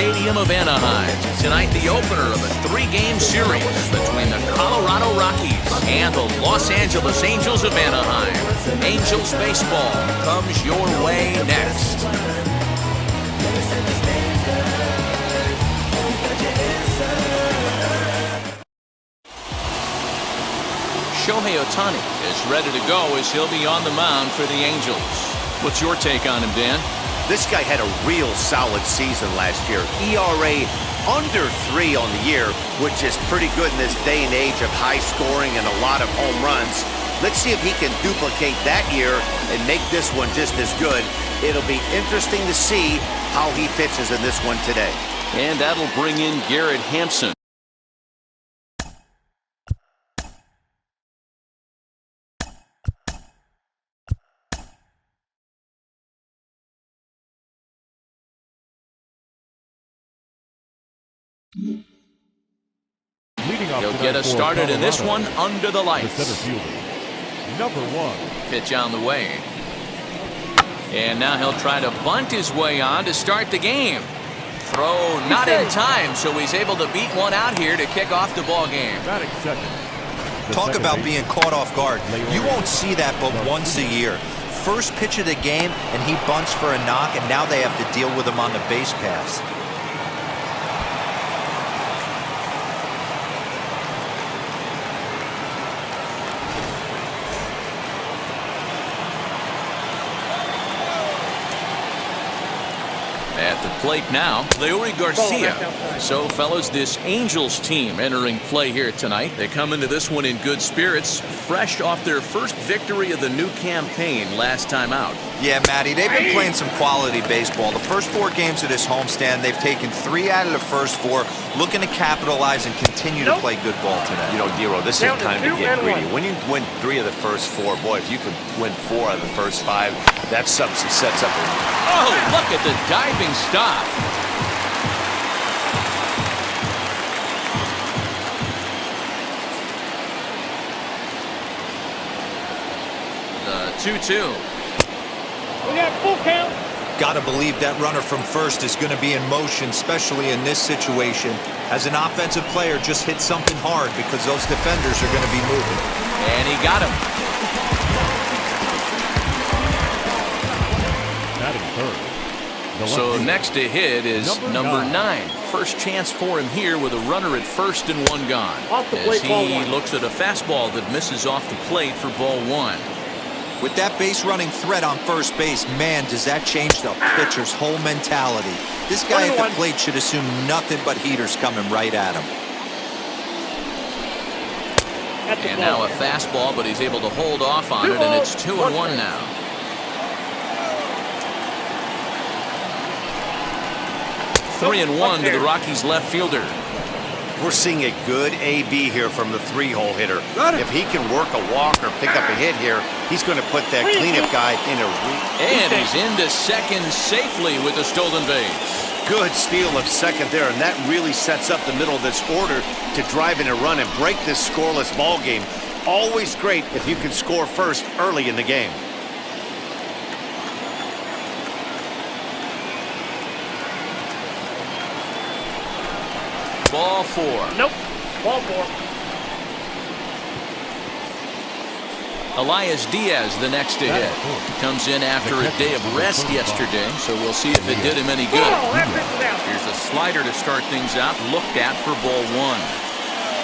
Stadium of Anaheim. Tonight, the opener of a 3-game series between the Colorado Rockies and the Los Angeles Angels of Anaheim. Angels baseball comes your way next. Shohei Ohtani is ready to go as he'll be on the mound for the Angels. What's your take on him, Dan? This guy had a real solid season last year. ERA under 3 on the year, which is pretty good in this day and age of high scoring and a lot of home runs. Let's see if he can duplicate that year and make this one just as good. It'll be interesting to see how he pitches in this one today. And that'll bring in Garrett Hampson. He'll get us started in this one under the lights. The center fielder, number 1. Pitch on the way. And now he'll try to bunt his way on to start the game. Throw not in time, so he's able to beat one out here to kick off the ball game. Talk about being caught off guard. You won't see that but once a year. First pitch of the game, and he bunts for a knock, and now they have to deal with him on the base pass. At the plate now, Leori Garcia. So, fellas, this Angels team entering play here tonight. They come into this one in good spirits, fresh off their first victory of the new campaign last time out. Yeah, Matty, they've been playing some quality baseball. The first 4 games of this homestand, they've taken 3 out of the first 4, looking to capitalize and continue to play good ball today. You know, Dero, this is time to get greedy. When you win 3 of the first 4, boy, if you could win 4 out of the first 5, that sets up a... Oh, look at the diving stop. The 2-2. We got full count. Got to believe that runner from first is going to be in motion, especially in this situation. As an offensive player, just hit something hard because those defenders are going to be moving. And he got him. Batting third. So next to hit is number 9. First chance for him here with a runner at first and 1 gone. As he looks at a fastball that misses off the plate for ball 1. With that base running threat on first base, man, does that change the pitcher's whole mentality. This guy at the plate should assume nothing but heaters coming right at him. And now a fastball, but he's able to hold off on it, and it's 2-1 now. Three and 1 to the Rockies left fielder. We're seeing a good AB here from the 3-hole hitter. If he can work a walk or pick up a hit here, he's going to put that cleanup guy in a... And he's into second safely with a stolen base. Good steal of second there, and that really sets up the middle of this order to drive in a run and break this scoreless ball game. Always great if you can score first early in the game. Ball 4. Nope. Ball 4. Elias Diaz the next to hit. Comes in after a day of rest yesterday, so we'll see if it did him any good. Here's a slider to start things out, looked at for ball 1.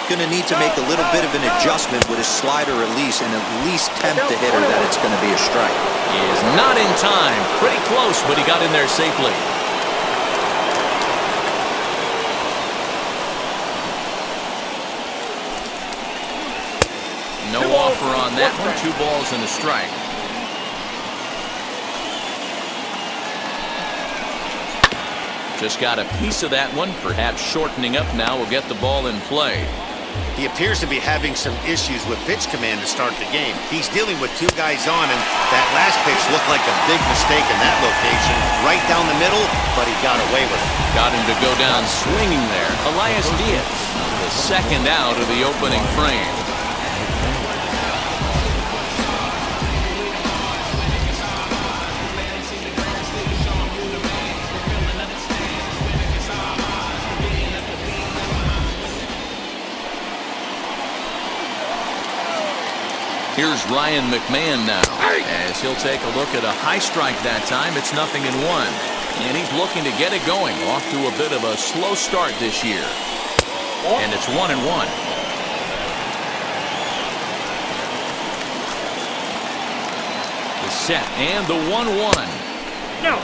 Going to need to make a little bit of an adjustment with his slider release and at least tempt the hitter that it's going to be a strike. He is not in time. Pretty close, but he got in there safely. No offer on that one. 2 balls and a strike. Just got a piece of that one. Perhaps shortening up now will get the ball in play. He appears to be having some issues with pitch command to start the game. He's dealing with 2 guys on, and that last pitch looked like a big mistake in that location. Right down the middle, but he got away with it. Got him to go down swinging there. Elias Diaz, the second out of the opening frame. Here's Ryan McMahon now, as he'll take a look at a high strike that time. It's 0-1, and he's looking to get it going. Off to a bit of a slow start this year, and it's 1-1. The set and the 1-1. No.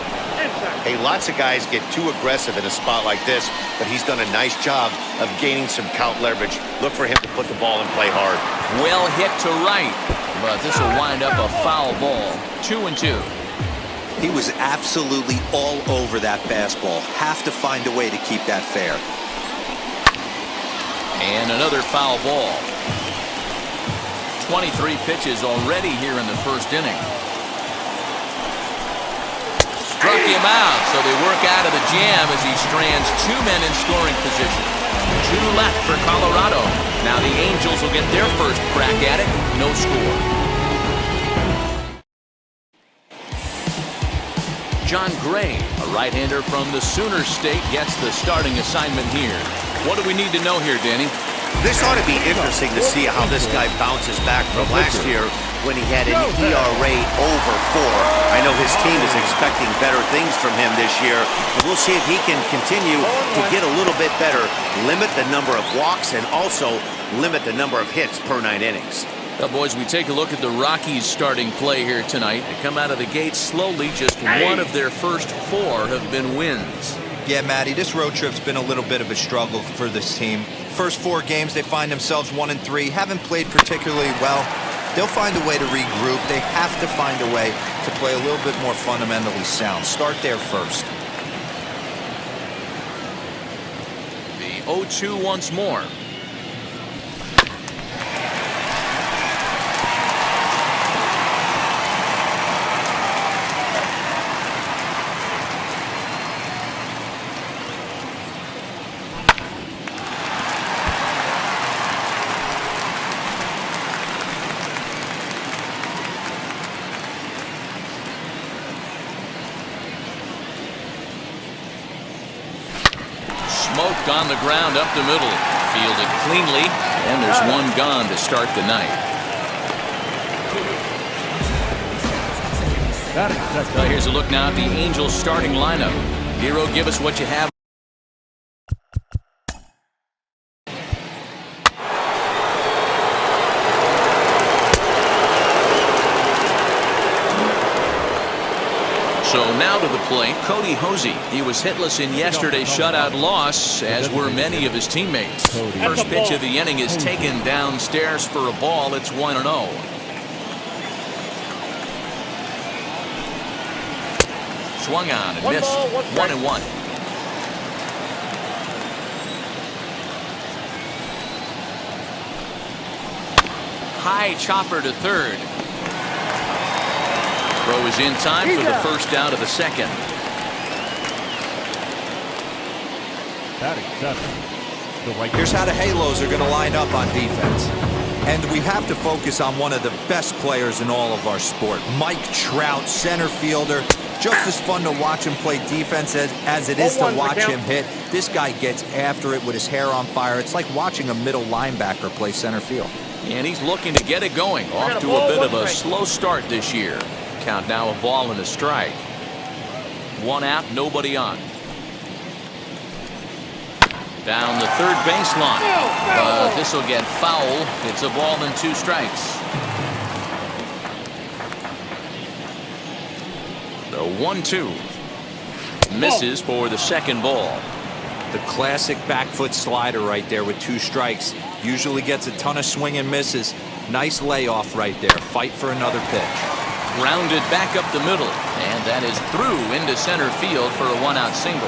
Hey, lots of guys get too aggressive in a spot like this, but he's done a nice job of gaining some count leverage. Look for him to put the ball and play hard. Well hit to right, but this will wind up a foul ball. 2-2. He was absolutely all over that fastball. Have to find a way to keep that fair. And another foul ball. 23 pitches already here in the first inning. Struck him out, so they work out of the jam as he strands two men in scoring position. Two left for Colorado. Now the Angels will get their first crack at it. No score. John Gray, a right-hander from the Sooner State, gets the starting assignment here. What do we need to know here, Danny? This ought to be interesting to see how this guy bounces back from last year when he had an ERA over 4. I know his team is expecting better things from him this year, and we'll see if he can continue to get a little bit better, limit the number of walks, and also limit the number of hits per 9 innings. Well, boys, we take a look at the Rockies' starting play here tonight. They come out of the gate slowly. Just one of their first 4 have been wins. Yeah, Matty, this road trip's been a little bit of a struggle for this team. First 4 games, they find themselves 1-3. Haven't played particularly well. They'll find a way to regroup. They have to find a way to play a little bit more fundamentally sound. Start there first. The 0-2 once more. Smoked on the ground up the middle. Fielded cleanly, and there's one gone to start the night. Here's a look now at the Angels starting lineup. Hero, give us what you have. So now to the plate, Cody Hosey. He was hitless in yesterday's shutout loss, as were many of his teammates. First pitch of the inning is taken downstairs for a ball. It's 1-0. Swung on and missed. 1-1. High chopper to third. Throw is in time for the first out of the second. Here's how the Halos are going to line up on defense. And we have to focus on one of the best players in all of our sport. Mike Trout, center fielder. Just as fun to watch him play defense as it is to watch him hit. This guy gets after it with his hair on fire. It's like watching a middle linebacker play center field. And he's looking to get it going. Off to a bit of a slow start this year. Count now a ball and a strike. 1 out, nobody on. Down the third baseline. This will get foul. It's a ball and 2 strikes. The 1-2. Misses for the second ball. The classic back foot slider right there with 2 strikes. Usually gets a ton of swing and misses. Nice layoff right there. Fight for another pitch. Grounded back up the middle, and that is through into center field for a 1-out single.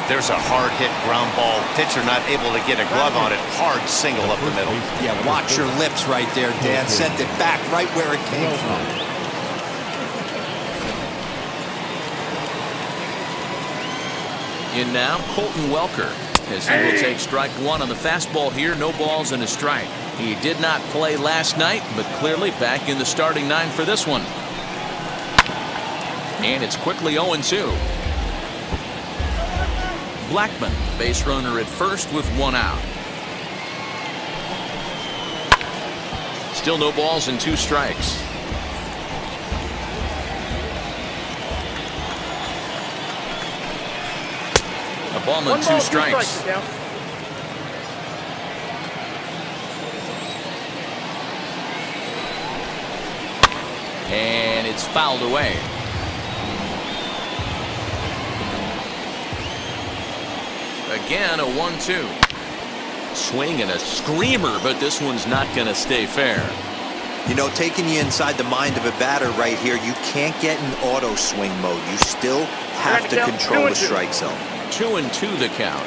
There's a hard hit ground ball. Pitcher not able to get a glove on it. Hard single up the middle. Yeah, watch your lips right there, Dan. Sent it back right where it came from. In now, Colton Welker, as he will take strike 1 on the fastball here. No balls and a strike. He did not play last night, but clearly back in the starting 9 for this one. And it's quickly 0-2. Blackman, base runner at first with 1 out. Still no balls and 2 strikes. A ball and 2 strikes. And it's fouled away. Again, a 1-2. Swing and a screamer, but this one's not going to stay fair. You know, taking you inside the mind of a batter right here, you can't get in auto swing mode. You still have to control the strike zone. 2-2 the count.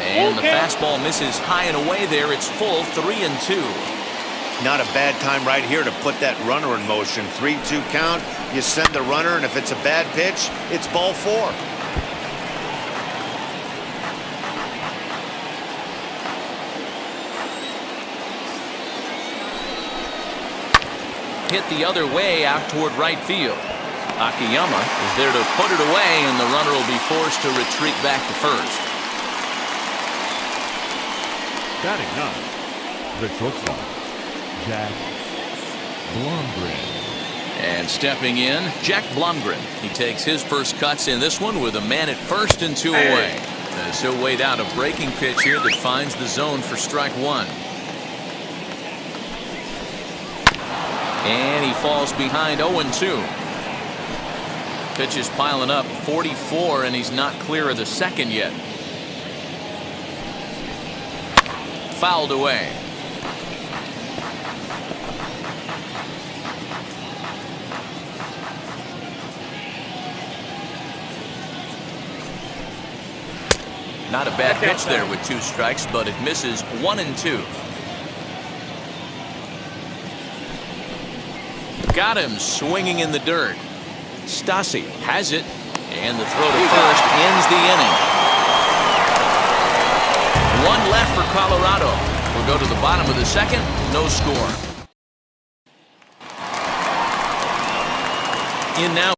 And the fastball misses high and away there. It's full, 3-2. Not a bad time right here to put that runner in motion. 3-2 count. You send the runner, and if it's a bad pitch, it's ball 4. Hit the other way out toward right field. Akiyama is there to put it away, and the runner will be forced to retreat back to first. Batting 9, the shortstop, Jack Blomgren. And stepping in, Jack Blomgren. He takes his first cuts in this one with a man at first and 2 away. So weighed out a breaking pitch here that finds the zone for strike 1. And he falls behind 0-2. Pitch is piling up, 44, and he's not clear of the second yet. Fouled away. Not a bad pitch there with 2 strikes, but it misses 1-2. Got him swinging in the dirt. Stassi has it, and the throw to first ends the inning. 1 left for Colorado. We'll go to the bottom of the second, no score. In now.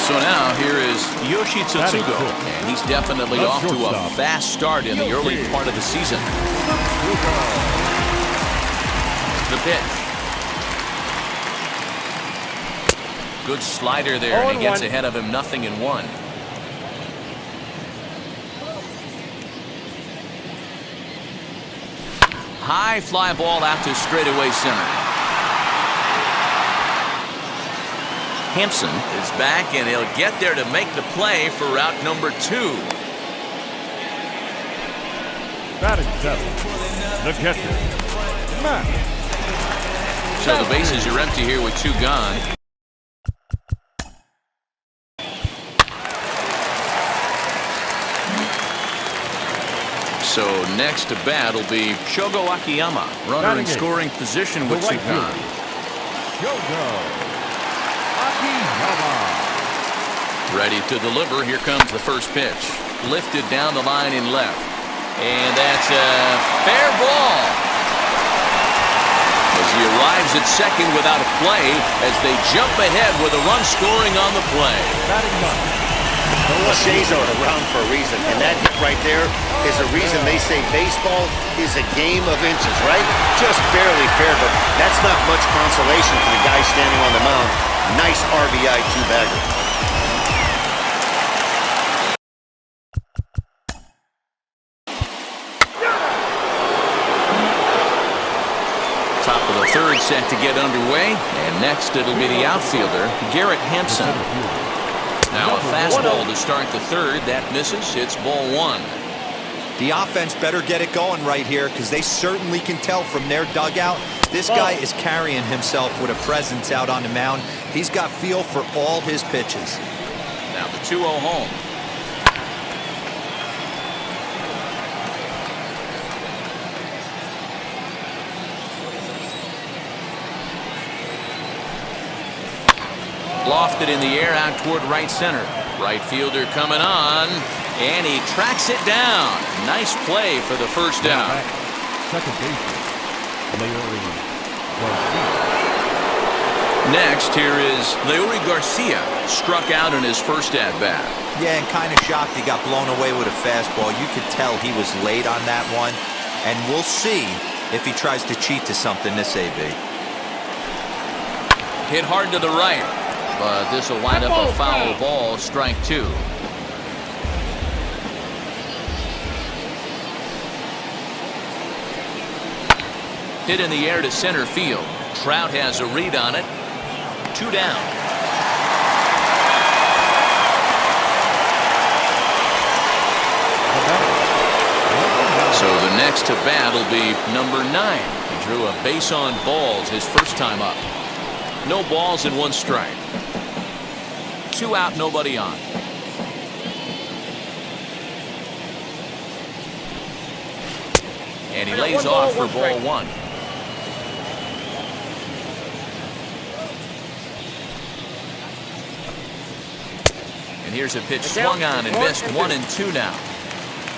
So now here is Yoshitsutsugo, and he's definitely off to a fast start in the early part of the season. The pitch. Good slider there, and he gets ahead of him, 0-1. High fly ball out to straightaway center. Hampson is back, and he'll get there to make the play for route number 2. Batting 7, the catcher, Matt. So the bases are empty here with 2 gone. So next to bat will be Shogo Akiyama, runner in scoring position with 2 gone. Shogo. Ready to deliver. Here comes the first pitch. Lifted down the line in left. And that's a fair ball. As he arrives at second without a play, as they jump ahead with a run scoring on the play. The Shays are around for a reason, and that hit right there is a reason they say baseball is a game of inches, right? Just barely fair, but that's not much consolation for the guy standing on the mound. Nice RBI 2-bagger. Top of the third set to get underway, and next it'll be the outfielder, Garrett Hampson. Now a fastball to start the third. That misses. It's ball 1. The offense better get it going right here, because they certainly can tell from their dugout this guy is carrying himself with a presence out on the mound. He's got feel for all his pitches. Now the 2-0 home. Lofted in the air out toward right center. Right fielder coming on, and he tracks it down. Nice play for the first down. Second baseman, Leori Garcia. Next, here is Leori Garcia, struck out in his first at-bat. Yeah, and kind of shocked he got blown away with a fastball. You could tell he was late on that one. And we'll see if he tries to cheat to something this AB. Hit hard to the right, but this will wind up a foul ball, strike two. Hit in the air to center field. Trout has a read on it. 2 down. So the next to bat will be number 9. He drew a base on balls his first time up. No balls and 1 strike. 2 out, nobody on. And he lays off for ball 1. And here's a pitch swung on and missed. 1 and 2 now.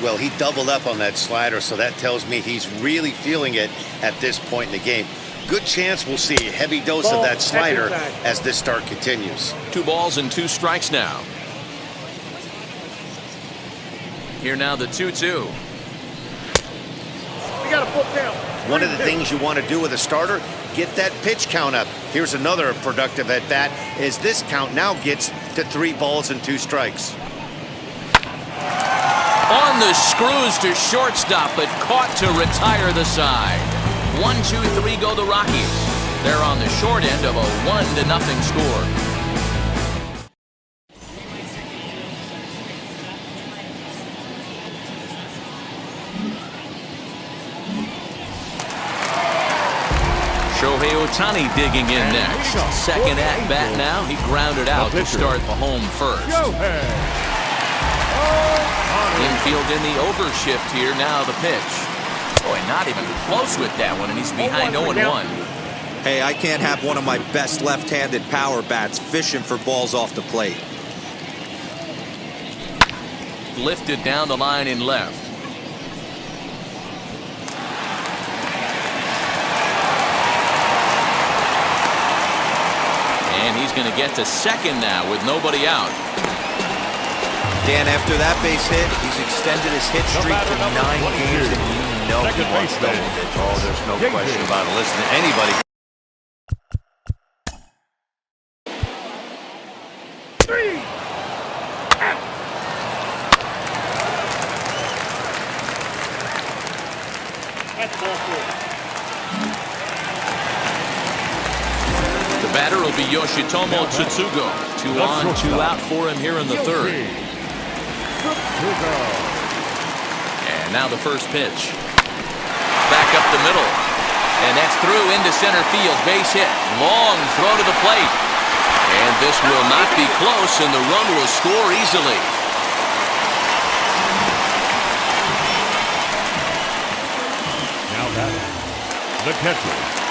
Well, he doubled up on that slider, so that tells me he's really feeling it at this point in the game. Good chance we'll see a heavy dose of that slider as this start continues. 2 balls and 2 strikes now. Here now the 2-2. We got a full count. One of the things you want to do with a starter, get that pitch count up. Here's another productive at bat as this count now gets to 3 balls and 2 strikes. On the screws to shortstop, but caught to retire the side. 1-2-3 go the Rockies. They're on the short end of a 1-0 score. Shohei Ohtani digging in next. Second at bat now. He grounded out to start the home first. Infield in the overshift here. Now the pitch. Boy, not even close with that one, and he's behind 0-1. Hey, I can't have one of my best left-handed power bats fishing for balls off the plate. Lifted down the line in left. And he's going to get to second now with nobody out. Dan, after that base hit, he's extended his hit streak to 9 games, and you know he wants double digits. Oh, there's no question about it. Listen to anybody. The batter will be Yoshitomo Tsutsugo. 2 on, 2 out for him here in the third. And now the first pitch. Back up the middle. And that's through into center field. Base hit. Long throw to the plate. And this will not be close, and the run will score easily. Now batting, the catcher.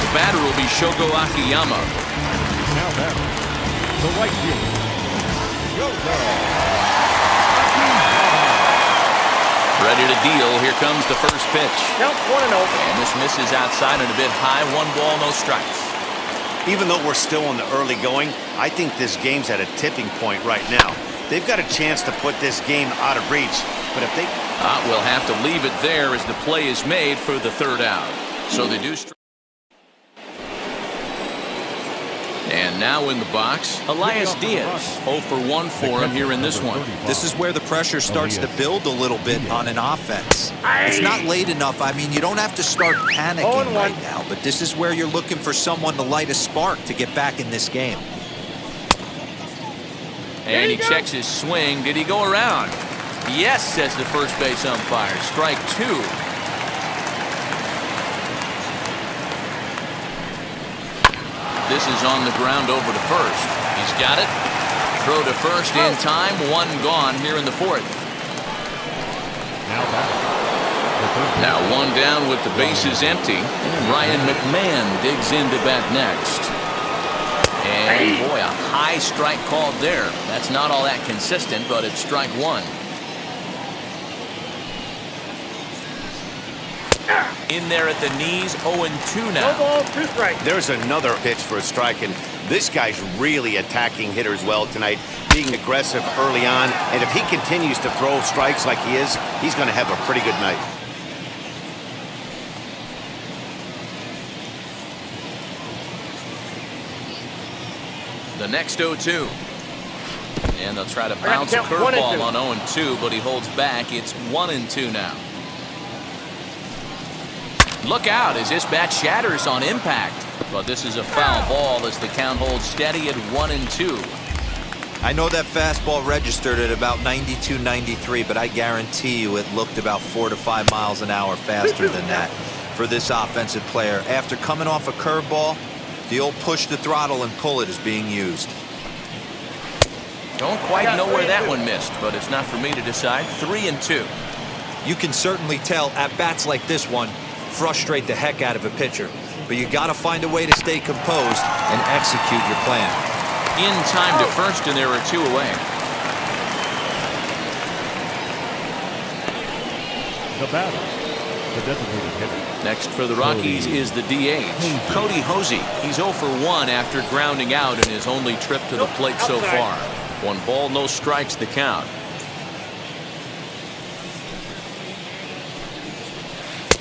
The batter will be Shogo Akiyama. Now batting, the right fielder, Shogo. Ready to deal. Here comes the first pitch. Count 1-0. And this misses outside and a bit high. 1 ball, no strikes. Even though we're still in the early going, I think this game's at a tipping point right now. They've got a chance to put this game out of reach. But if they... We'll have to leave it there as the play is made for the third out. So they do... And now in the box, Elias Diaz. 0 for 1 for him here in this one. This is where the pressure starts to build a little bit on an offense. It's not late enough. I mean, you don't have to start panicking right now, but this is where you're looking for someone to light a spark to get back in this game. And he checks his swing. Did he go around? Yes, says the first base umpire. Strike 2. This is on the ground over to first. He's got it. Throw to first in time. 1 gone here in the 4th. Now 1 down with the bases empty. And Ryan McMahon digs in to bat next. And boy, a high strike called there. That's not all that consistent, but it's strike 1. In there at the knees, 0-2 now. 1 ball, 2 strikes. There's another pitch for a strike, and this guy's really attacking hitters well tonight, being aggressive early on, and if he continues to throw strikes like he is, he's going to have a pretty good night. The next 0-2. And they'll try to bounce a curveball on 0-2, but he holds back. It's 1-2 now. Look out as this bat shatters on impact. But this is a foul ball as the count holds steady at 1-2. I know that fastball registered at about 92-93, but I guarantee you it looked about 4 to 5 miles an hour faster than that for this offensive player. After coming off a curveball, the old push the throttle and pull it is being used. Don't quite know where that one missed, but it's not for me to decide. 3-2. You can certainly tell at bats like this one frustrate the heck out of a pitcher, but you got to find a way to stay composed and execute your plan. In time to first, and there are 2 away. The batter, the designated hitter. Next for the Rockies is the DH, Cody Hosey. He's 0 for 1 after grounding out in his only trip to the plate so far. 1 ball, no strikes, the count.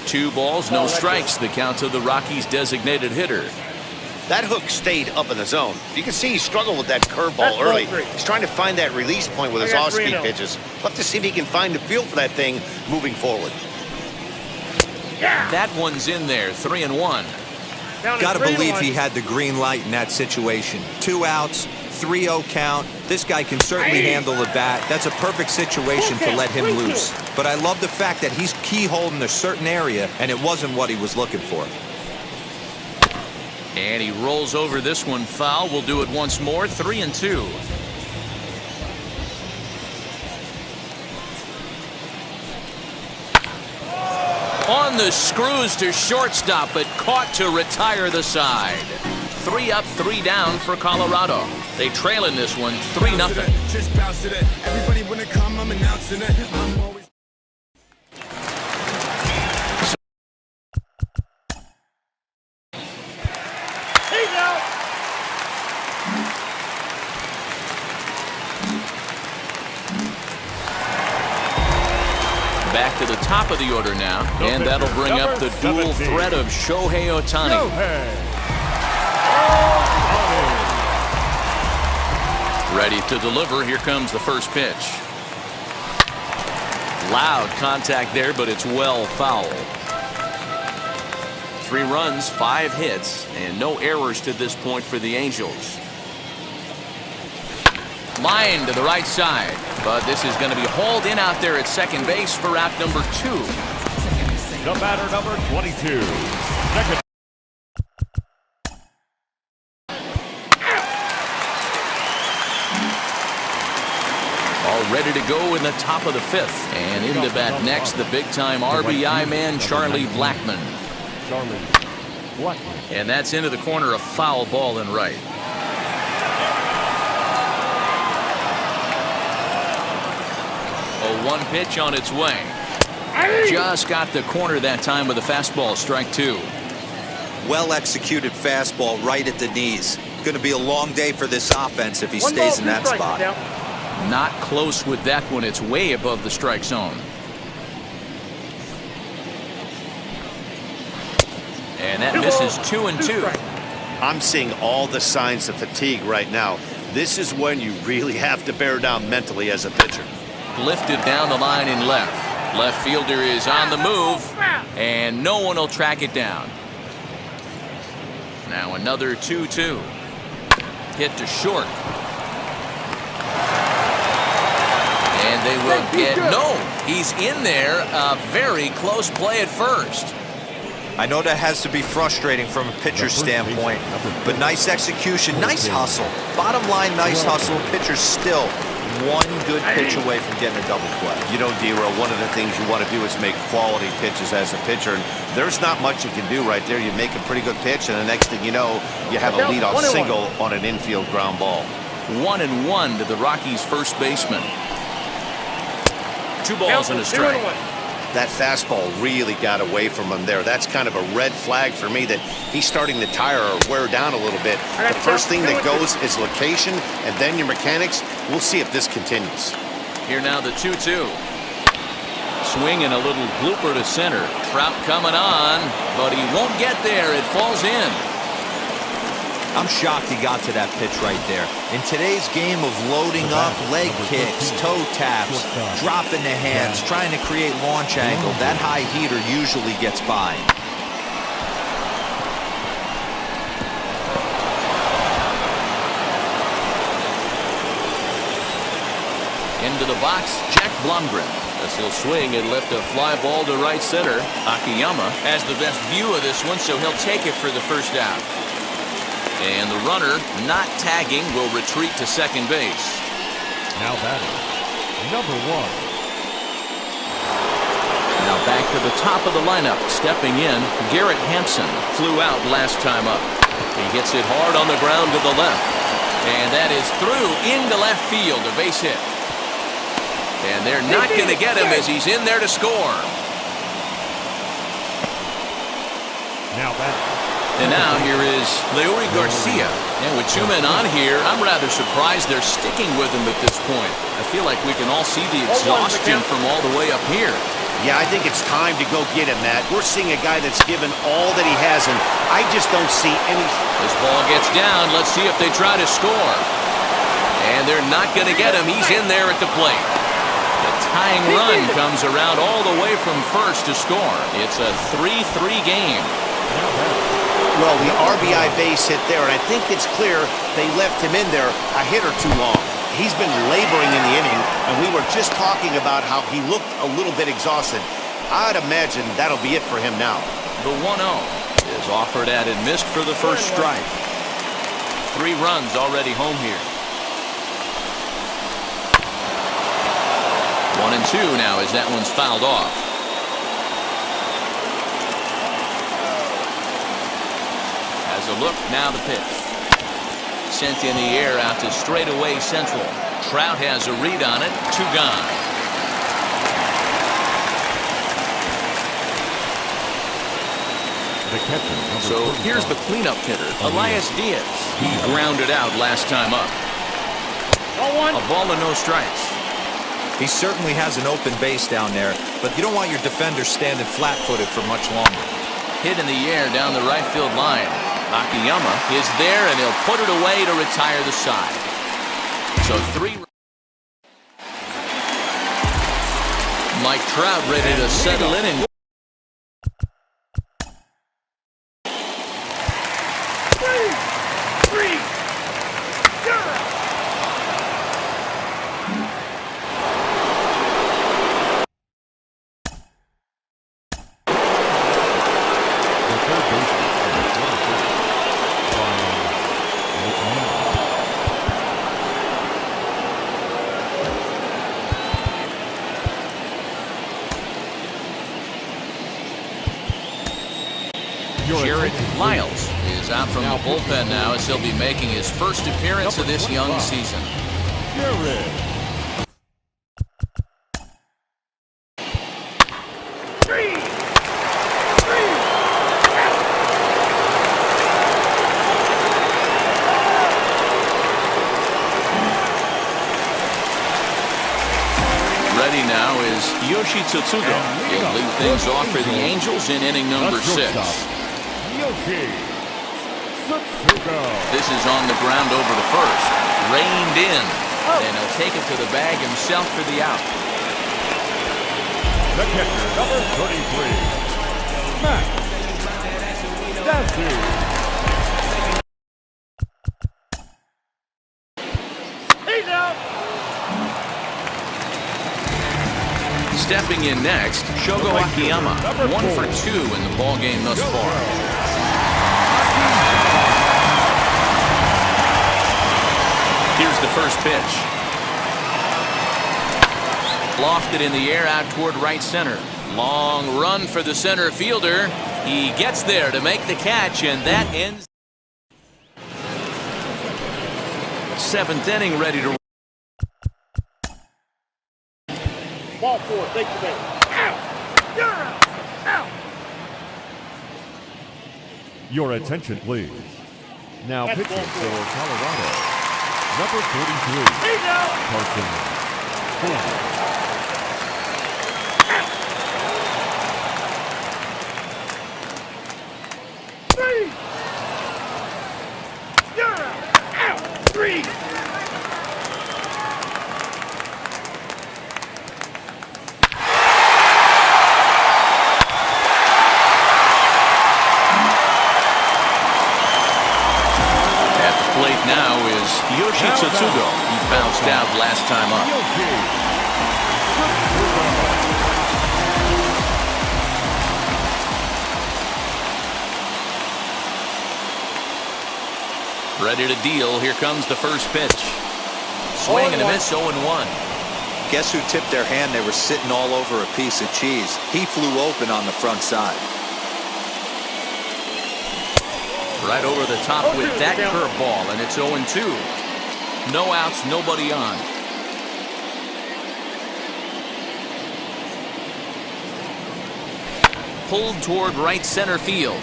2 balls, no strikes, the count to the Rockies' designated hitter. That hook stayed up in the zone. You can see he struggled with that curveball early. He's trying to find that release point with his off-speed pitches. We'll have to see if he can find the feel for that thing moving forward. That one's in there, 3-1. Got to believe he had the green light in that situation. 2 outs, 3-0 count. This guy can certainly handle the bat. That's a perfect situation to let him loose. But I love the fact that he's keyholding a certain area, and it wasn't what he was looking for. And he rolls over this one foul. We'll do it once more, 3-2. On the screws to shortstop, but caught to retire the side. 3 up, 3 down for Colorado. They trail in this one, 3-0. Just bounce it. Everybody when it come, I'm announcing it. I'm always back to the top of the order now, and that'll bring up the dual threat of Shohei Ohtani. Ready to deliver. Here comes the first pitch. Loud contact there, but it's well foul. 3 runs, 5 hits, and no errors to this point for the Angels. Line to the right side, but this is going to be hauled in out there at second base for out number 2. The batter, number 22. Second. All ready to go in the top of the 5th. And into bat next, the big-time RBI man, Charlie Blackmon. And that's into the corner, a foul ball and right. A 1 pitch on its way. Just got the corner that time with a fastball, strike 2. Well executed fastball right at the knees. Going to be a long day for this offense if he stays in that spot. Not close with that one. It's way above the strike zone. And that misses 2-2. I'm seeing all the signs of fatigue right now. This is when you really have to bear down mentally as a pitcher. Lifted down the line in left. Left fielder is on the move, and no one will track it down. Now another 2-2. Hit to short. And they will get no. He's in there. A very close play at first. I know that has to be frustrating from a pitcher's standpoint, but nice execution, nice hustle. Bottom line, nice hustle. Pitcher's still one good pitch away from getting a double play. You know, D-Row, one of the things you want to do is make quality pitches as a pitcher, and there's not much you can do right there. You make a pretty good pitch, and the next thing you know, you have a leadoff single on an infield ground ball. 1-1 to the Rockies' first baseman. 2 balls and a strike. That fastball really got away from him there. That's kind of a red flag for me that he's starting to tire or wear down a little bit. The first thing that goes is location and then your mechanics. We'll see if this continues. Here now the 2-2. Swing and a little blooper to center. Trout coming on, but he won't get there. It falls in. I'm shocked he got to that pitch right there. In today's game of loading up, leg kicks, toe taps, dropping the hands, trying to create launch angle, that high heater usually gets by. Into the box, Jack Blumgren. As he'll swing and lift a fly ball to right center. Akiyama has the best view of this one, so he'll take it for the first out. And the runner, not tagging, will retreat to second base. Now batting, number 1. Now back to the top of the lineup. Stepping in, Garrett Hampson flew out last time up. He hits it hard on the ground to the left. And that is through into left field, a base hit. And they're not going to get him as he's in there to score. Now batting. And now here is Leori Garcia. And with 2 men on here, I'm rather surprised they're sticking with him at this point. I feel like we can all see the exhaustion from all the way up here. Yeah, I think it's time to go get him, Matt. We're seeing a guy that's given all that he has, and I just don't see any. This ball gets down. Let's see if they try to score. And they're not going to get him. He's in there at the plate. The tying run comes around all the way from first to score. It's a 3-3 game. Well, the RBI base hit there, and I think it's clear they left him in there a hit or two long. He's been laboring in the inning, and we were just talking about how he looked a little bit exhausted. I'd imagine that'll be it for him now. The 1-0 is offered at and missed for the first strike. 3 runs already home here. 1-2 now as that one's fouled off. A look, now the pitch. Sent in the air out to straightaway central. Trout has a read on it. 2 gone. So here's the cleanup hitter, Elias Diaz. He grounded out last time up. A ball and no strikes. He certainly has an open base down there, but you don't want your defender standing flat-footed for much longer. Hit in the air down the right field line. Akiyama is there, and he'll put it away to retire the side. So 3. Mike Trout ready to settle in and. Jared Lyles is out from the bullpen now as he'll be making his first appearance of this young season. Ready now is Yoshi Tsutsugo. He'll lead things off for the Angels in inning number 6. This is on the ground over to first. Reined in. And he'll take it to the bag himself for the out. The catcher, number 33, Matt Dansby. He's out. Stepping in next, Shogo Akiyama. 1 for 2 in the ballgame thus far. Here's the first pitch. Lofted in the air out toward right center. Long run for the center fielder. He gets there to make the catch, and that ends. 7th inning, ready to. Ball 4, take the base. Out. You're out. Out. Your attention, please. Now That's pitching ball for 4. Colorado, number 43, He's out. Colton Welker. Three. You're out. Out. 3. Now is Yoshi Tsutsugo. He bounced out last time up. Ready to deal. Here comes the first pitch. Swing and a miss, 0-1. Guess who tipped their hand? They were sitting all over a piece of cheese. He flew open on the front side. Right over the top with that curveball, and it's 0-2. No outs, nobody on. Pulled toward right center field.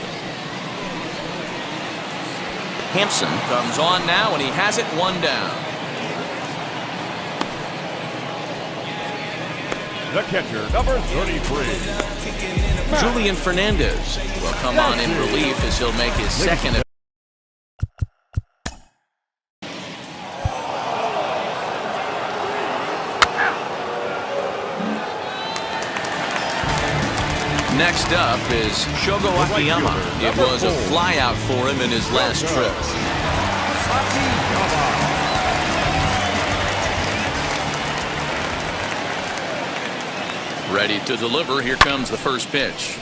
Hampson comes on now, and he has it 1 down. The catcher, number 33. Julian Fernandez will come on in relief as he'll make his second. Next up is Shogo Akiyama. It was a flyout for him in his last trip. Ready to deliver. Here comes the first pitch.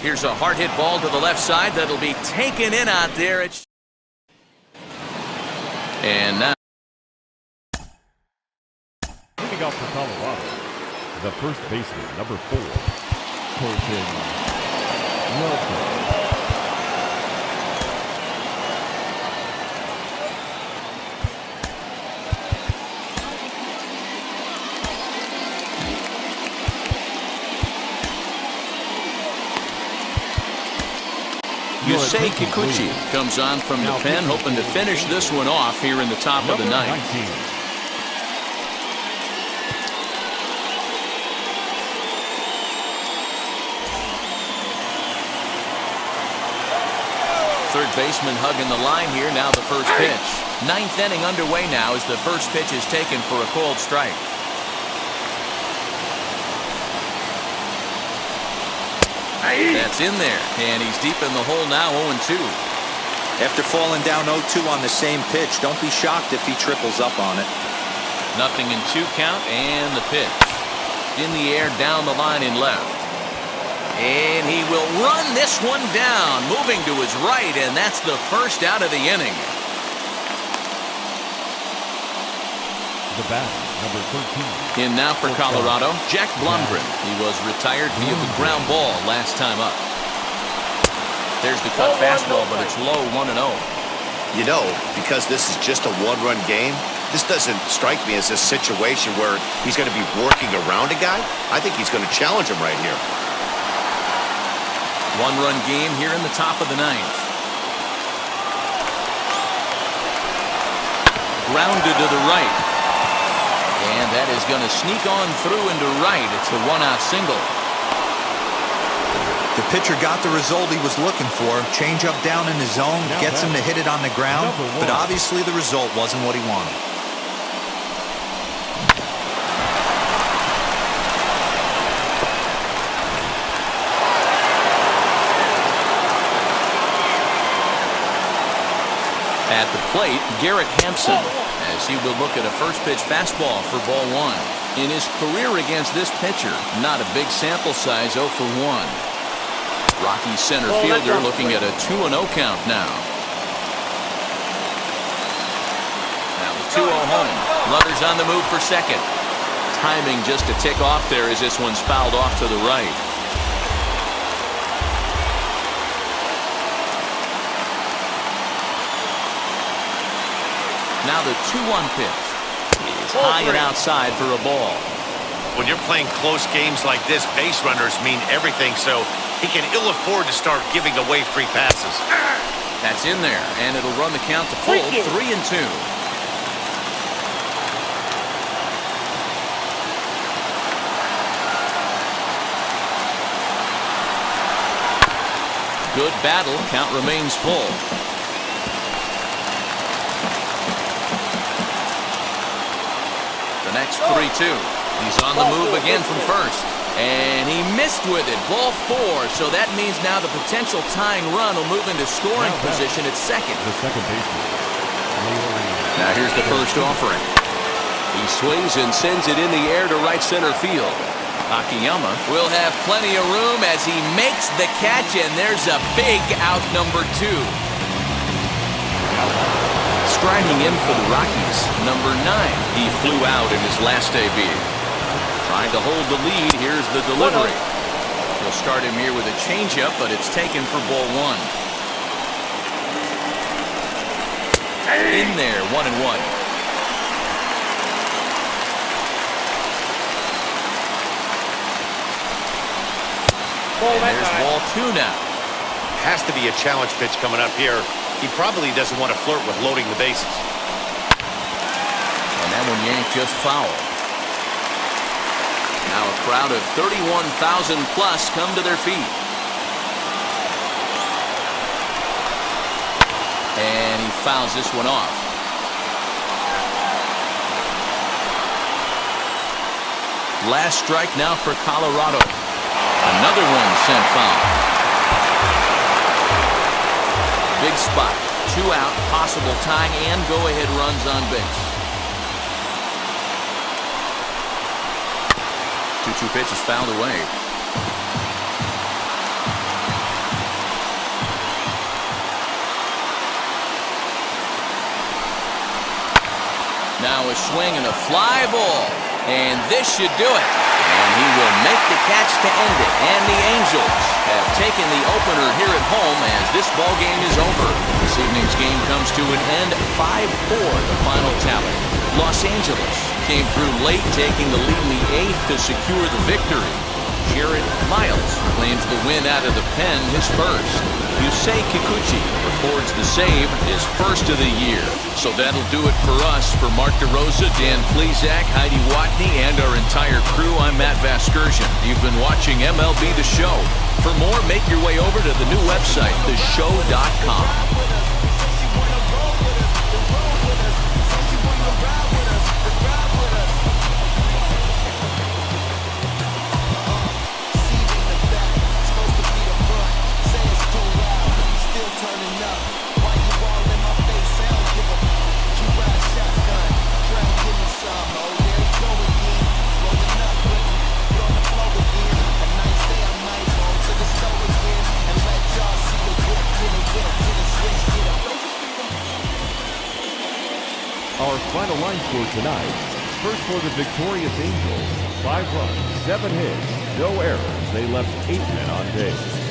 Here's a hard hit ball to the left side that'll be taken in out there. And now Moving up for Colorado, the first baseman, number 4, Colton Welker. Yusei Kikuchi comes on from the pen, hoping to finish this one off here in the top of the ninth. Third baseman hugging the line here. Now the first pitch. 9th inning underway now as the first pitch is taken for a called strike. That's in there, and he's deep in the hole now, 0-2. After falling down 0-2 on the same pitch, don't be shocked if he triples up on it. 0-2 count, and the pitch. In the air, down the line in left. And he will run this one down, moving to his right, and that's the first out of the inning. The bat, number 13. In now for Colorado, Jack Blumgren. He was retired via the ground ball last time up. There's the cut fastball, but it's low, 1-0. You know, because this is just a one-run game, this doesn't strike me as a situation where he's going to be working around a guy. I think he's going to challenge him right here. One-run game here in the top of the ninth. Grounded to the right. And that is going to sneak on through into right. It's a one-out single. The pitcher got the result he was looking for. Change-up down in the zone, gets him to hit it on the ground, but obviously the result wasn't what he wanted. At the plate, Garrett Hampson, as he will look at a first-pitch fastball for ball one. In his career against this pitcher, not a big sample size, 0 for 1. Rocky center fielder looking at a 2-0 count now. Now the 2-0 home. Runners on the move for second. Timing just a tick off there as this one's fouled off to the right. Now the 2-1 pitch. It's high and outside for a ball. When you're playing close games like this, base runners mean everything, so he can ill afford to start giving away free passes. That's in there, and it'll run the count to full, 3-2. Good battle, count remains full. The next 3-2. He's on the move again from first. And he missed with it. Ball 4. So that means now the potential tying run will move into scoring position at second. The second baseman. Now here's the first offering. He swings and sends it in the air to right center field. Akiyama will have plenty of room as he makes the catch, and there's a big out number 2. Striding in for the Rockies, number 9. He flew out in his last AB. Trying to hold the lead, here's the delivery. He'll start him here with a changeup, but it's taken for ball 1. In there, 1-1. And there's ball 2 now. Has to be a challenge pitch coming up here. He probably doesn't want to flirt with loading the bases. And that one yanked just foul. Now a crowd of 31,000 plus come to their feet. And he fouls this one off. Last strike now for Colorado. Another one sent foul. Big spot. 2 out, possible tying and go-ahead runs on base. 2-2 pitch is fouled away. Now a swing and a fly ball. And this should do it. And he will make the catch to end it. And the Angels have taken the opener here at home as this ball game is over. This evening's game comes to an end, 5-4 the final tally. Los Angeles came through late, taking the lead in the 8th to secure the victory. Jared Miles claims the win out of the pen, his first. Yusei Kikuchi records the save, his first of the year. So that'll do it for us. For Mark DeRosa, Dan Plesac, Heidi Watney, and our entire crew, I'm Matt Vasgersian. You've been watching MLB The Show. For more, make your way over to the new website, theshow.com. Our final line score tonight. First for the victorious Angels, 5 runs, 7 hits, no errors. They left 8 men on base.